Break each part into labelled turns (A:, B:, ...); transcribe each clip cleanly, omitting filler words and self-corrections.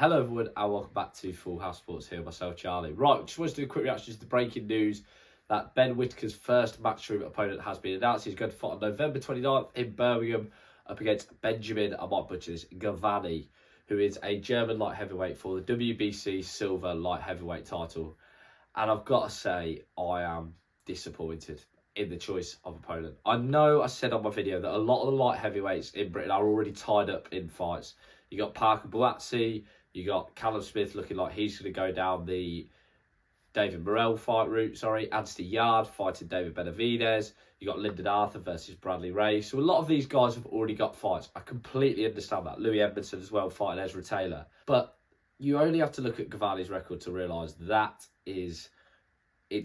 A: Hello everyone and welcome back to Full House Sports here, myself Charlie. Right, just wanted to do a quick reaction to the breaking news that Ben Whittaker's first Matchroom opponent has been announced. He's going to fight on November 29th in Birmingham up against Benjamin, I might butcher this, Gavazi, who is a German light heavyweight for the WBC Silver Light Heavyweight title. And I've got to say, I am disappointed in the choice of opponent. I know I said on my video that a lot of the light heavyweights in Britain are already tied up in fights. You got Whittaker-Gavazi, you got Callum Smith looking like he's going to go down the David Morrell fight route, Anthony Yard fighting David Benavidez. You got Lyndon Arthur versus Bradley Ray. So a lot of these guys have already got fights. I completely understand that. Louis Edmondson as well fighting Ezra Taylor. But you only have to look at Gavazi's record to realise that it's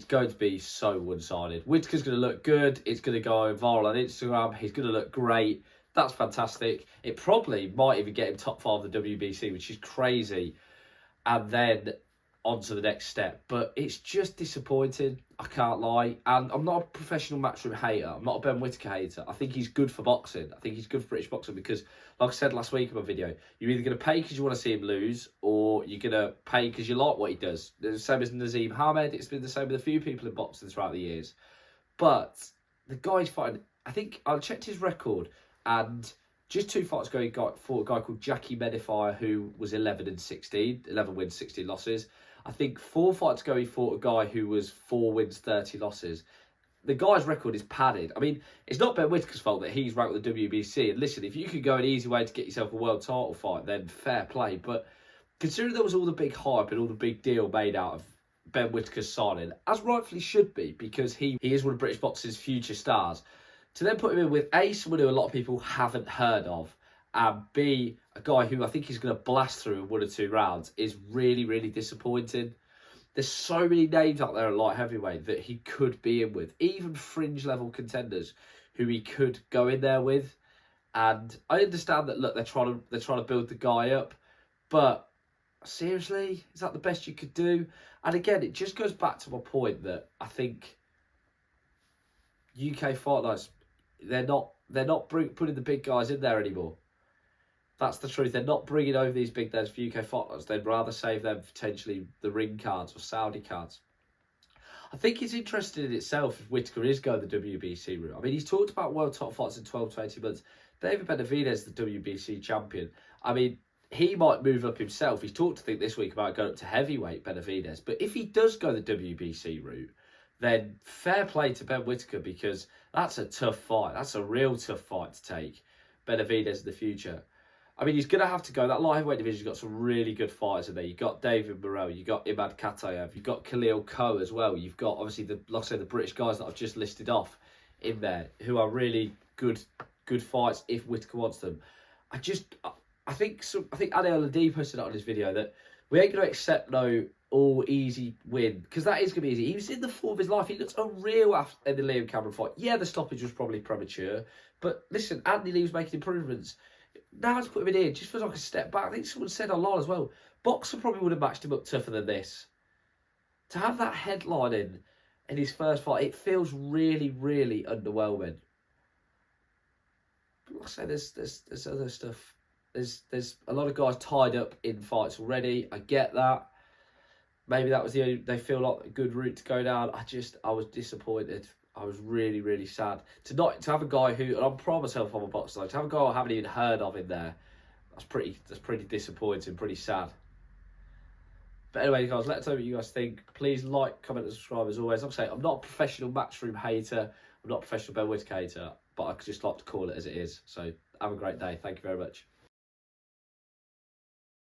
A: going to be so one-sided. Whittaker's going to look good. It's going to go viral on Instagram. He's going to look great. That's fantastic. It probably might even get him top 5 of the WBC, which is crazy. And then on to the next step. But it's just disappointing. I can't lie. And I'm not a professional Matchroom hater. I'm not a Ben Whittaker hater. I think he's good for boxing. I think he's good for British boxing because, like I said last week in my video, you're either going to pay because you want to see him lose or you're going to pay because you like what he does. The same as Nazim Hamed. It's been the same with a few people in boxing throughout the years. But the guy's fighting... I think I checked his record. And just 2 fights ago, he fought a guy called Jackie Medifier, who was 11-16, 11 wins, 16 losses. I think 4 fights ago, he fought a guy who was 4 wins, 30 losses. The guy's record is padded. I mean, it's not Ben Whittaker's fault that he's ranked with the WBC. And listen, if you could go an easy way to get yourself a world title fight, then fair play. But considering there was all the big hype and all the big deal made out of Ben Whittaker's signing, as rightfully should be, because he is one of British boxing's future stars, to then put him in with A, someone who a lot of people haven't heard of, and B, a guy who I think is going to blast through in 1 or 2 rounds is really, really disappointing. There's so many names out there at light heavyweight that he could be in with, even fringe level contenders who he could go in there with. And I understand that, look, they're trying to build the guy up, but seriously, is that the best you could do? And again, it just goes back to my point that I think UK fight nights, they're not putting the big guys in there anymore. That's the truth. They're not bringing over these big names for UK fight nights. They'd rather save them potentially the ring cards or Saudi cards. I think it's interesting in itself if Whittaker is going the WBC route. I mean, he's talked about world top fights in 12 to 18 months. David Benavidez, the WBC champion. I mean, he might move up himself. He's talked, I think, this week about going up to heavyweight, Benavidez. But if he does go the WBC route, then fair play to Ben Whittaker, because that's a tough fight. That's a real tough fight to take, Benavidez in the future. I mean, he's going to have to go. That light heavyweight division's got some really good fighters in there. You've got David Morrell, you've got Imad Katayev, you've got Khalil Coe as well. You've got, obviously, like I said, the British guys that I've just listed off in there, who are really good fights if Whittaker wants them. I think Adel Ladi posted out on his video that we ain't going to accept no all easy win, because that is going to be easy. He was in the form of his life. He looks unreal after the Liam Cameron fight. Yeah, the stoppage was probably premature, but listen, Anthony Lee was making improvements. Now to put him in here just feels like a step back. I think someone said online as well, Boxer probably would have matched him up tougher than this. To have that headline in his first fight, it feels really, really underwhelming. But like I say, there's other stuff. There's a lot of guys tied up in fights already. I get that. Maybe that was they feel like a good route to go down. I was disappointed. I was really, really sad. To have a guy who, and I'm proud of myself on my boxing, to have a guy I haven't even heard of in there, that's pretty disappointing, pretty sad. But anyway, guys, let us know what you guys think. Please like, comment, and subscribe as always. I'm saying I'm not a professional Matchroom hater. I'm not a professional Ben Whittaker hater, but I just like to call it as it is. So have a great day. Thank you very much.